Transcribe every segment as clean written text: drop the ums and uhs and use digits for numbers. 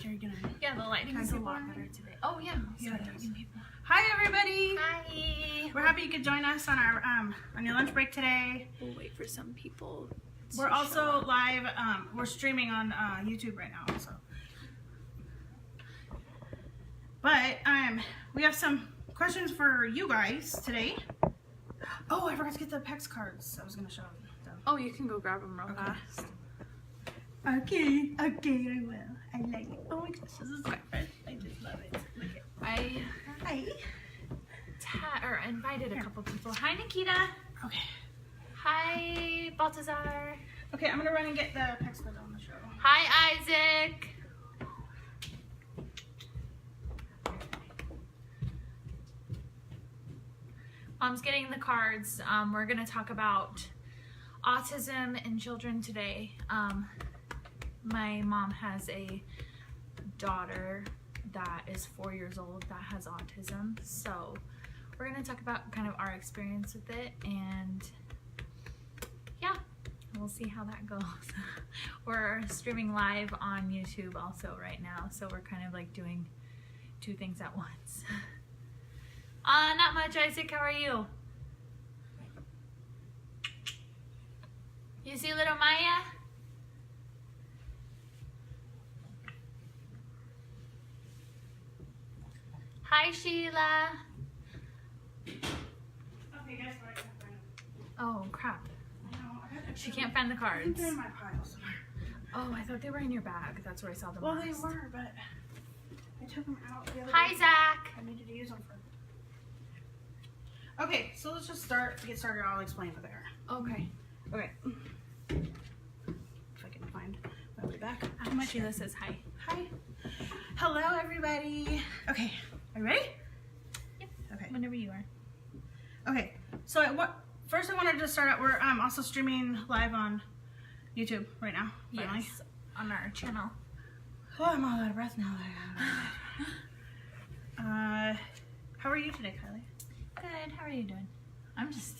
are you gonna? Yeah, the lighting is a lot better today. Oh yeah. Hi everybody. Hi. We're happy you could join us on our on your lunch break today. We'll wait for some people. We're also live. We're streaming on YouTube right now also. But we have some questions for you guys today. Oh, I forgot to get the PEX cards. I was gonna show them. Oh, you can go grab them real fast. Okay, I will. I like it. Oh my gosh, this is my friend. I just love it. Look at I invited a couple people. Hi, Nikita. Okay. Hi, Baltazar. Okay, I'm gonna run and get the PEX cards on the show. Hi, Isaac. Mom's getting the cards. We're gonna talk about autism in children today. My mom has a daughter that is 4 years old that has autism, so we're gonna talk about kind of our experience with it, and yeah, we'll see how that goes. We're streaming live on YouTube also right now, so we're kind of like doing two things at once. Not much, Isaac. How are you? You see little Maya? Hi, Sheila. Okay, guess what? I can't find them. Oh, crap. I know. She can't find the I think cards. they're in my pile somewhere. Oh, I thought they were in your bag. That's where I saw them Well, last. they were, but I took them out the other Hi, day. Zach. I needed to use them for. Okay, so let's just get started. I'll explain what they are. Okay. Okay. If I can find my way back. Sheila says hi. Hi. Hello, everybody. Okay, are you ready? Yep. Okay. Whenever you are. Okay. So first I wanted to start out. We're also streaming live on YouTube right now. Finally. Yes. On our channel. Oh, I'm all out of breath now. How are you today, Kylie? Good. How are you doing? I'm just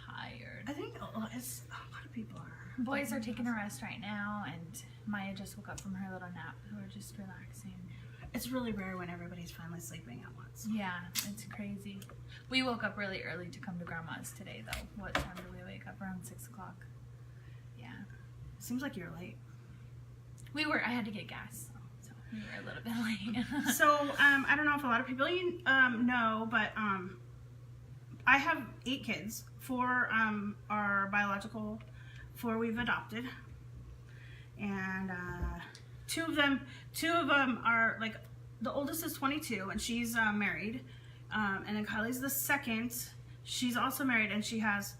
tired. I think a lot of people are. Boys are taking a rest right now, and Maya just woke up from her little nap. We're just relaxing. It's really rare when everybody's finally sleeping at once. Yeah, it's crazy. We woke up really early to come to Grandma's today, though. What time did we wake up? Around 6 o'clock. Yeah. Seems like you're late. We were. I had to get gas, so we were a little bit late. So, I don't know if a lot of people know, but I have 8 kids. 4 are biological, 4 we've adopted, and 2 of them are like, the oldest is 22 and she's married, and then Kylie's the second. She's also married and she has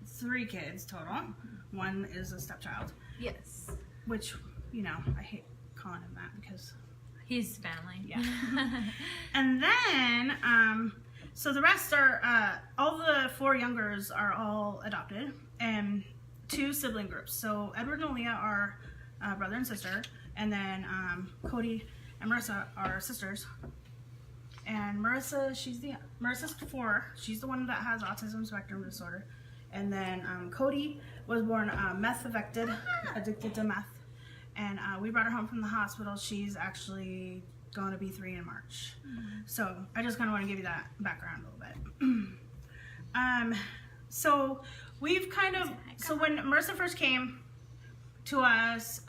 3 kids total. 1 is a stepchild. Yes. Which, you know, I hate calling him that because he's family. Yeah. And then so the rest are all the 4 youngers are all adopted, and 2 sibling groups. So Edward and Leah are brother and sister, and then Cody and Marissa are sisters. And Marissa's 4. She's the one that has Autism Spectrum Disorder. And then Cody was born meth affected, addicted to meth. And we brought her home from the hospital. She's actually going to be 3 in March. So I just kind of want to give you that background a little bit. So we've so when Marissa first came to us,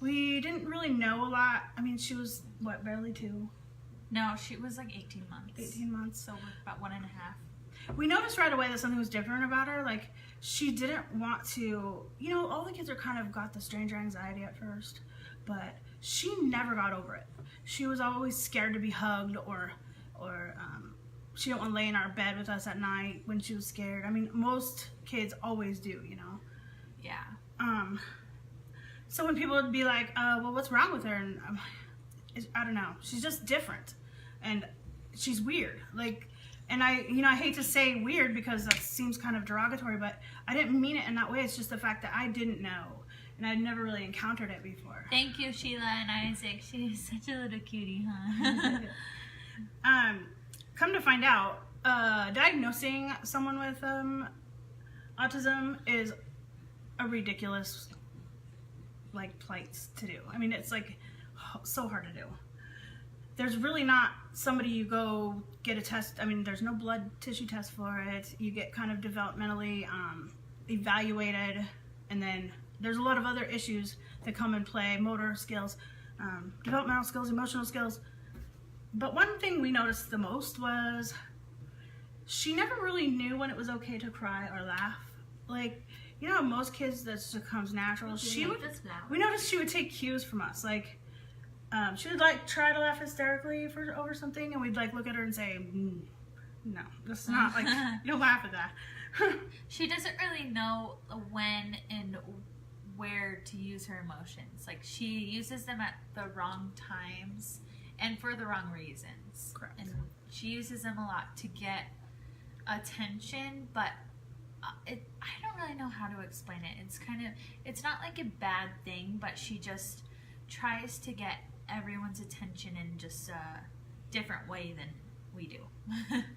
we didn't really know a lot. I mean, she was, what, barely 2? No, she was like 18 months. 18 months. So about 1.5. We noticed right away that something was different about her. Like, she didn't want to, you know, all the kids are kind of got the stranger anxiety at first, but she never got over it. She was always scared to be hugged, or she didn't want to lay in our bed with us at night when she was scared. I mean, most kids always do, you know? Yeah. So when people would be like, well, what's wrong with her? And I don't know. She's just different. And she's weird. Like, and I hate to say weird because that seems kind of derogatory, but I didn't mean it in that way. It's just the fact that I didn't know, and I'd never really encountered it before. Thank you, Sheila and Isaac. She's such a little cutie, huh? Come to find out, diagnosing someone with autism is a ridiculous, like, plight to do. I mean, it's like so hard to do. There's really not somebody you go get a test. I mean, there's no blood tissue test for it. You get kind of developmentally evaluated, and then there's a lot of other issues that come in play: motor skills, developmental skills, emotional skills. But one thing we noticed the most was she never really knew when it was okay to cry or laugh. Like, you know, most kids that just comes natural. We noticed she would take cues from us. Like, she would like try to laugh hysterically over something, and we'd like look at her and say, "No, this is not like you don't laugh at that." She doesn't really know when and where to use her emotions. Like, she uses them at the wrong times and for the wrong reasons. Correct. And she uses them a lot to get attention, but I don't really know how to explain it. It's not like a bad thing, but she just tries to get everyone's attention in just a different way than we do.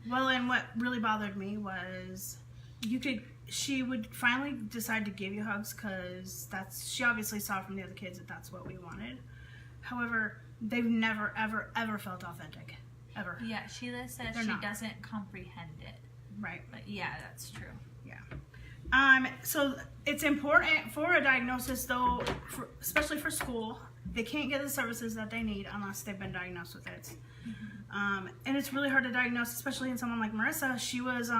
Well, and what really bothered me was she would finally decide to give you hugs because she obviously saw from the other kids that that's what we wanted. However, they've never, ever, ever felt authentic. Ever. Yeah, Sheila says she doesn't comprehend it. Right. But yeah, that's true. Yeah. So it's important for a diagnosis, though, especially for school. They can't get the services that they need unless they've been diagnosed with it. Mm-hmm. And it's really hard to diagnose, especially in someone like Marissa. She was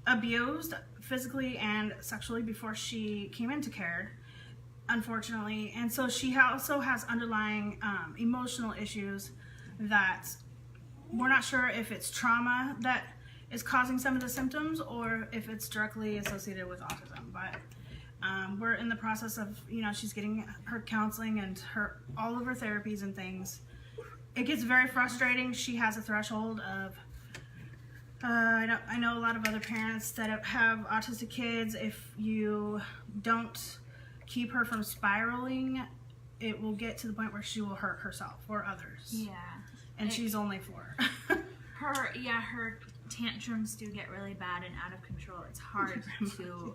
abused physically and sexually before she came into care, unfortunately. And so she also has underlying emotional issues that we're not sure if it's trauma that is causing some of the symptoms or if it's directly associated with autism. But we're in the process of, she's getting her counseling and all of her therapies and things. It gets very frustrating. She has a threshold of, I know a lot of other parents that have autistic kids. If you don't keep her from spiraling, it will get to the point where she will hurt herself or others. Yeah. And she's only 4. Her tantrums do get really bad and out of control. It's hard to,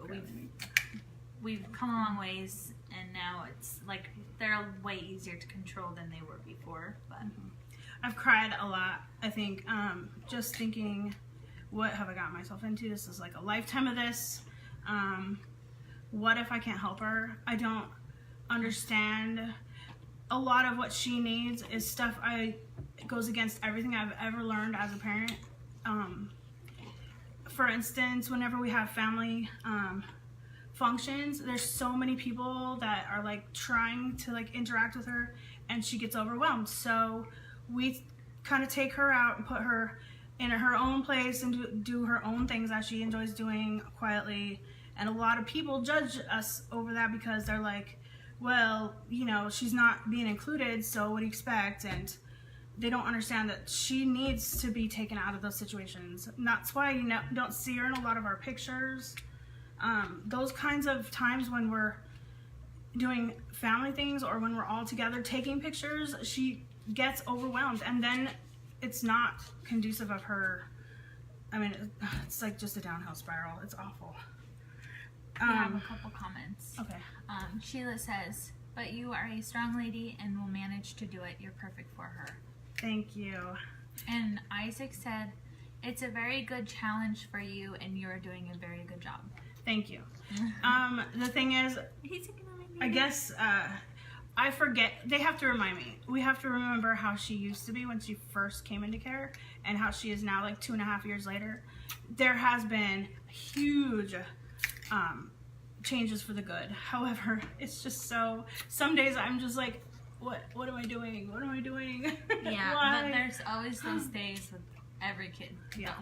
we've come a long ways, and now it's like they're way easier to control than they were before. But I've cried a lot, I think, just thinking, what have I gotten myself into? This is like a lifetime of this. What if I can't help her? I don't understand. A lot of what she needs is stuff it goes against everything I've ever learned as a parent. For instance, whenever we have family functions, there's so many people that are like trying to like interact with her, and she gets overwhelmed. So we kind of take her out and put her in her own place and do her own things that she enjoys doing quietly. And a lot of people judge us over that because they're like, well, she's not being included, so what do you expect? And they don't understand that she needs to be taken out of those situations. And that's why you don't see her in a lot of our pictures. Those kinds of times when we're doing family things or when we're all together taking pictures, she gets overwhelmed, and then it's not conducive of her. I mean, it's like just a downhill spiral. It's awful. We have a couple comments. Okay. Sheila says, "But you are a strong lady and will manage to do it. You're perfect for her." Thank you. And Isaac said, "It's a very good challenge for you, and you're doing a very good job." Thank you. The thing is, I guess I forget. They have to remind me. We have to remember how she used to be when she first came into care and how she is now, like 2.5 years later. There has been huge changes for the good. However, it's just some days I'm just like, what am I doing? What am I doing? Yeah, but there's always those days with every kid. Yeah.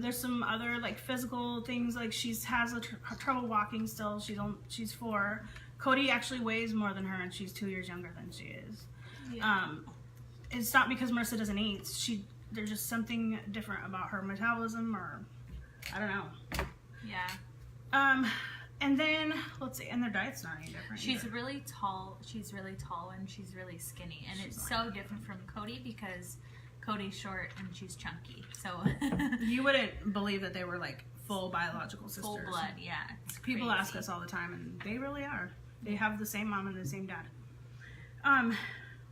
There's some other like physical things, like she has trouble walking still. She's 4. Cody actually weighs more than her, and she's 2 years younger than she is. Yeah. It's not because Marissa doesn't eat. There's just something different about her metabolism, or I don't know. Yeah. And then let's see, and their diet's not any different. She's really tall. She's really tall, and she's really skinny, and it's so different from Cody because Cody's short and she's chunky. So you wouldn't believe that they were like full biological sisters. Full blood, yeah. People ask us all the time, and they really are. They have the same mom and the same dad.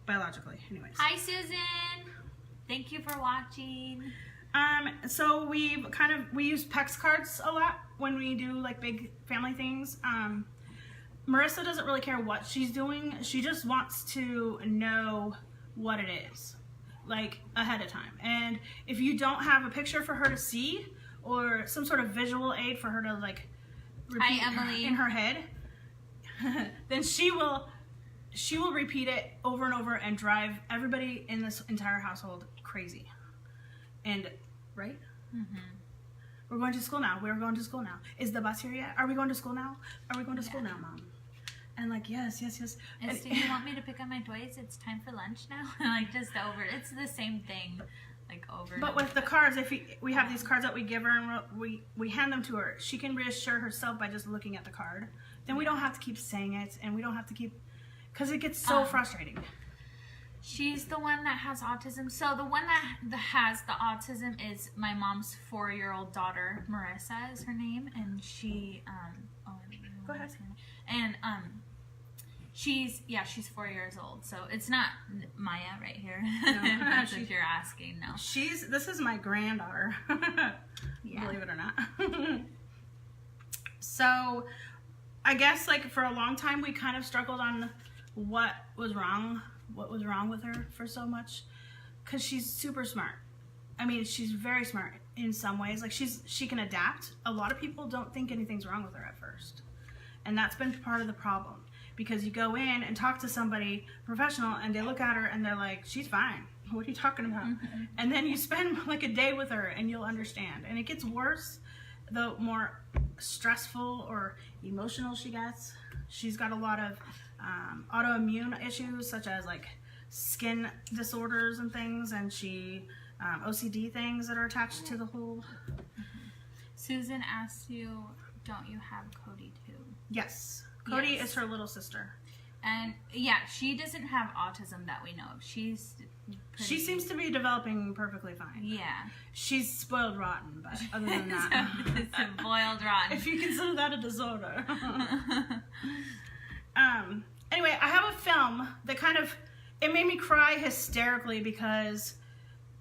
Biologically, anyways. Hi, Susan. Thank you for watching. So we use PEX cards a lot when we do like big family things. Marissa doesn't really care what she's doing. She just wants to know what it is, like ahead of time. And if you don't have a picture for her to see or some sort of visual aid for her to like repeat in her head, then she will repeat it over and over and drive everybody in this entire household crazy. And right? Mm-hmm. We're going to school now. We're going to school now. Is the bus here yet? Are we going to school now? Are we going to school now, Mom? And like, yes. Do you want me to pick up my toys? It's time for lunch now. Like just over. It's the same thing, like over. But with the cards, if we have these cards that we give her and we hand them to her, she can reassure herself by just looking at the card. Then we don't have to keep saying it, and we don't have to keep, because it gets so frustrating. She's the one that has autism. So the one that has the autism is my mom's 4-year-old daughter. Marissa is her name, and she Go ahead. And she's 4 years old. So it's not Maya right here. No, that's what you're asking. No. This is my granddaughter. Believe it or not. So I guess like for a long time we kind of struggled on what was wrong with her for so much, because she's super smart. I mean, she's very smart in some ways. Like she can adapt. A lot of people don't think anything's wrong with her at first, and that's been part of the problem, because you go in and talk to somebody professional and they look at her and they're like, she's fine, what are you talking about? Mm-hmm. And then you spend like a day with her and you'll understand, and it gets worse the more stressful or emotional she gets. She's got a lot of autoimmune issues, such as like skin disorders and things, and she OCD things that are attached to the whole. Susan asks you, don't you have Cody too? Yes, Cody is her little sister, and yeah, she doesn't have autism that we know of. She seems to be developing perfectly fine. Yeah, she's spoiled rotten, but other than that, it's spoiled rotten. If you consider that a disorder. Anyway, I have a film that it made me cry hysterically, because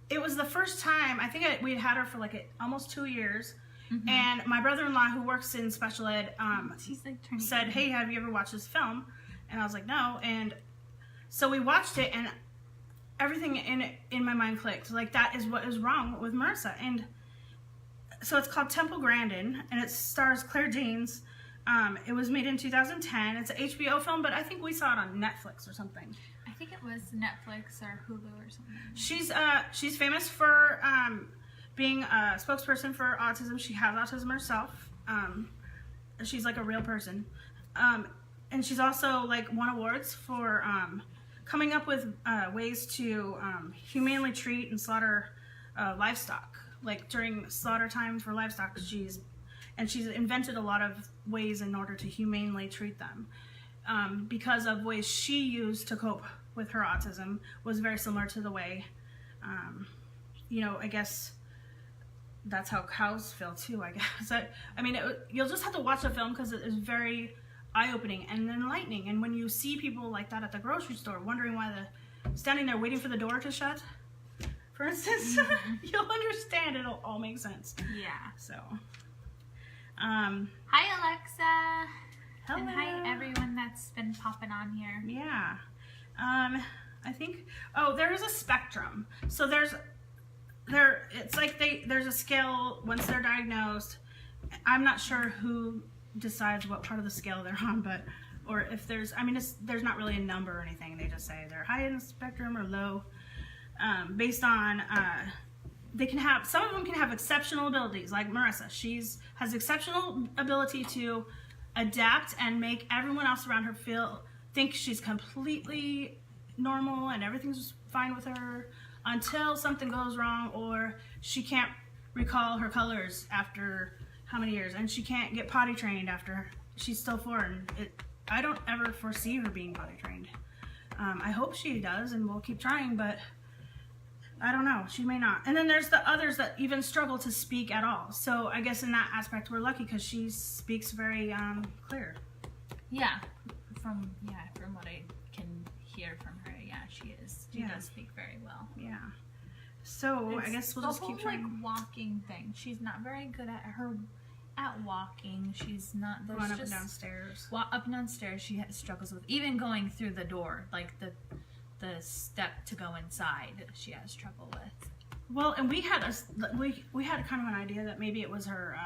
it was the first time, I think we'd had her for like almost 2 years, mm-hmm. and my brother-in-law, who works in special ed, said, hey, have you ever watched this film? And I was like, no. And so we watched it, and everything in my mind clicked. Like, that is what is wrong with Marissa. And so it's called Temple Grandin, and it stars Claire Danes. It was made in 2010. It's an HBO film, but I think we saw it on Netflix or something. I think it was Netflix or Hulu or something. She's famous for being a spokesperson for autism. She has autism herself. She's like a real person. And she's also like won awards for coming up with ways to humanely treat and slaughter livestock. Like during slaughter time for livestock, she's invented a lot of ways in order to humanely treat them, because of ways she used to cope with her autism was very similar to the way, I guess that's how cows feel too, I guess. You'll just have to watch the film, because it is very eye-opening and enlightening. And when you see people like that at the grocery store wondering why they're standing there waiting for the door to shut, for instance, mm-hmm. You'll understand. It'll all make sense. Yeah. So... hi, Alexa. Hello. And hi, everyone that's been popping on here. Yeah. I think, there is a spectrum. So it's like there's a scale once they're diagnosed. I'm not sure who decides what part of the scale they're on, or if there's not really a number or anything. They just say they're high in the spectrum or low, based on, some of them can have exceptional abilities, like Marissa. Has exceptional ability to adapt and make everyone else around her think she's completely normal and everything's fine with her, until something goes wrong, or she can't recall her colors after how many years, and she can't get potty trained after she's still 4. And I don't ever foresee her being potty trained. I hope she does, and we'll keep trying, but I don't know. She may not. And then there's the others that even struggle to speak at all. So I guess in that aspect we're lucky, because she speaks very clear. Yeah. From what I can hear from her. Yeah, she is. She does speak very well. Yeah. So I guess we'll just keep trying. The whole like walking thing. She's not very good at walking. She's not. Going up and downstairs. Up and downstairs, she struggles with even going through the door, like the step to go inside. She has trouble with. Well, and we had kind of an idea that maybe it was her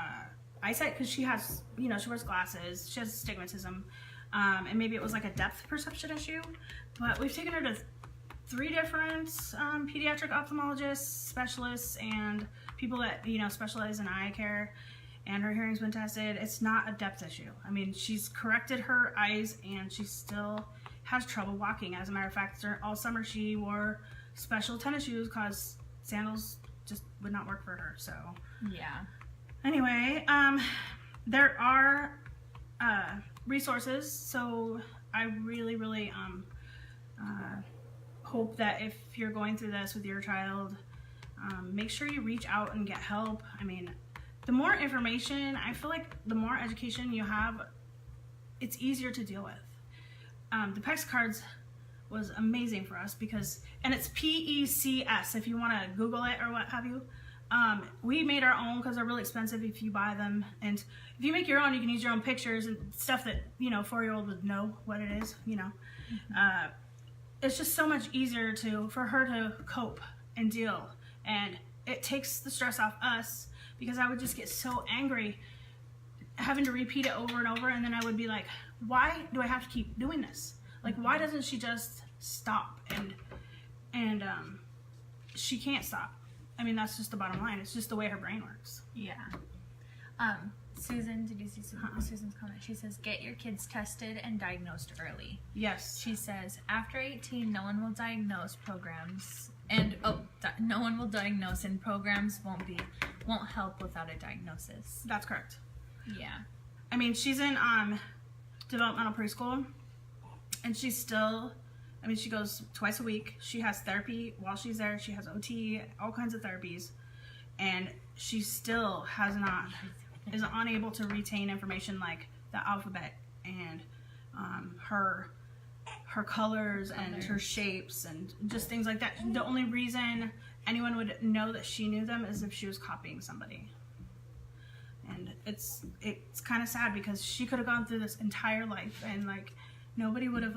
eyesight, because she has, she wears glasses. She has astigmatism, and maybe it was like a depth perception issue. But we've taken her to 3 different pediatric ophthalmologists, specialists, and people that specialize in eye care, and her hearing's been tested. It's not a depth issue. I mean, she's corrected her eyes, and she still has trouble walking. As a matter of fact, all summer she wore special tennis shoes because sandals just would not work for her. So yeah. Anyway, there are resources. So I really hope that if you're going through this with your child, make sure you reach out and get help. I mean, the more information, I feel like the more education you have, it's easier to deal with. The PECS cards was amazing for us because, and it's PECS if you want to Google it or what have you. We made our own because they're really expensive if you buy them, and if you make your own, you can use your own pictures and stuff that 4-year-old would know what it is. It's just so much easier for her to cope and deal, and it takes the stress off us, because I would just get so angry having to repeat it over and over, and then I would be like, why do I have to keep doing this? Like, why doesn't she just stop? And she can't stop. I mean, that's just the bottom line. It's just the way her brain works. Yeah. Susan, did you see Susan's comment? She says, get your kids tested and diagnosed early. Yes. She says, after 18, no one will diagnose programs. And, no one will diagnose, and programs won't help without a diagnosis. That's correct. Yeah. I mean, she's in developmental preschool, and she's still, she goes twice a week. She has therapy while she's there. She has OT, all kinds of therapies, and she still is unable to retain information like the alphabet and her colors and her shapes and just things like that. The only reason anyone would know that she knew them is if she was copying somebody. And it's kind of sad because she could have gone through this entire life and nobody would have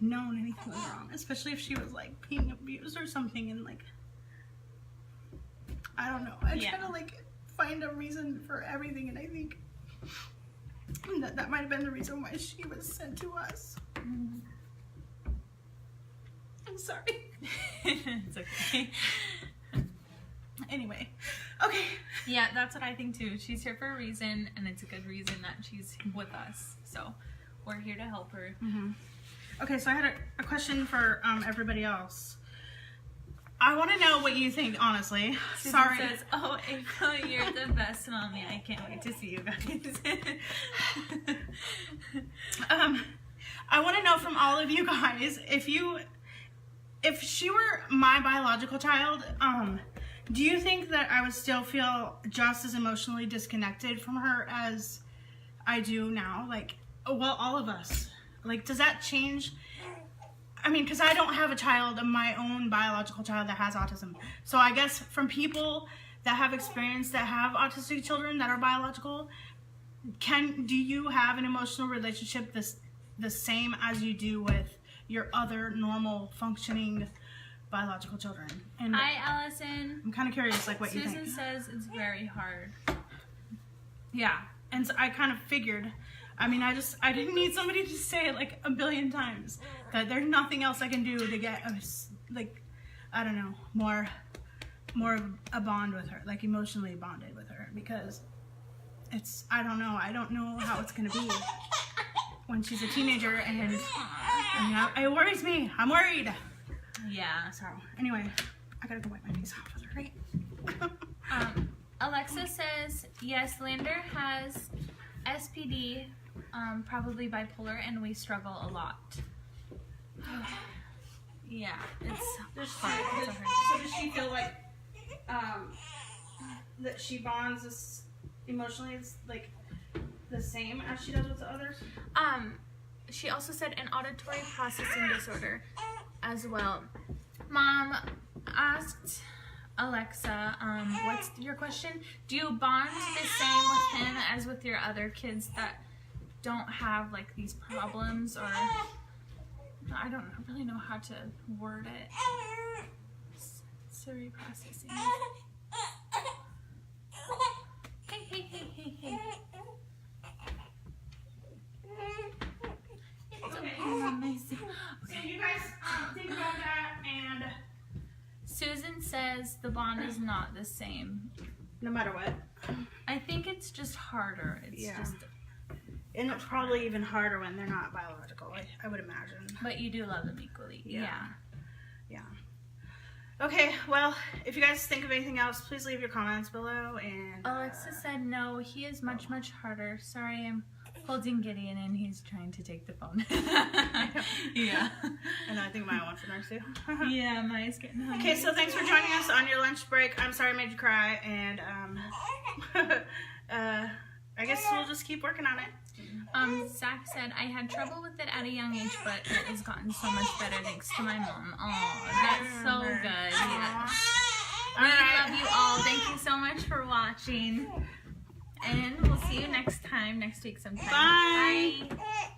known anything was wrong, especially if she was being abused or something, and I don't know. I try to find a reason for everything, and I think that might have been the reason why she was sent to us. Mm-hmm. I'm sorry. It's okay. Anyway, okay. Yeah, that's what I think too. She's here for a reason, and it's a good reason that she's with us. So we're here to help her. Mm-hmm. Okay, so I had a question for everybody else. I want to know what you think, honestly. Susan Sorry. says, oh, April, you're the best mommy. I can't wait to see you guys. I want to know from all of you guys, if she were my biological child, do you think that I would still feel just as emotionally disconnected from her as I do now? All of us. Does that change? I mean, because I don't have a child, my own biological child that has autism. So I guess from people that have experience that have autistic children that are biological, do you have an emotional relationship the same as you do with your other normal functioning biological children? And hi, Allison. I'm kind of curious, what you think. Susan says it's very hard. Yeah, and so I kind of figured. I mean, I didn't need somebody to say it a billion times that there's nothing else I can do to get I don't know, more of a bond with her, emotionally bonded with her, because I don't know how it's gonna be when she's a teenager, and it worries me. I'm worried. Yeah. So anyway, I gotta go wipe my face off with her, right? Alexa says, yes, Lander has SPD, probably bipolar, and we struggle a lot. Yeah, it's hard. It's a hard thing. So does she feel that she bonds emotionally the same as she does with the others? she also said an auditory processing disorder as well. Mom asked Alexa, what's your question? Do you bond the same with him as with your other kids that don't have like these problems, or I don't really know how to word it. Sensory processing. Hey. It's okay, Mom. I see. So you guys think about that, and Susan says the bond is not the same. no matter what. I think it's just harder. It's just. And it's probably even harder when they're not biological, I would imagine. But you do love them equally. Yeah. Okay, well, if you guys think of anything else, please leave your comments below. And Alexa said no, he is much, much harder. Sorry, I'm holding Gideon and he's trying to take the phone. Yeah. And I think Maya wants a nurse too. Yeah, Maya's getting hungry. Okay, so thanks for joining us on your lunch break. I'm sorry I made you cry, and I guess we'll just keep working on it. Zach said, I had trouble with it at a young age, but it has gotten so much better thanks to my mom. Oh, that's so good. Yeah. We love you all. Thank you so much for watching. And we'll see you next week sometime. Bye. Bye.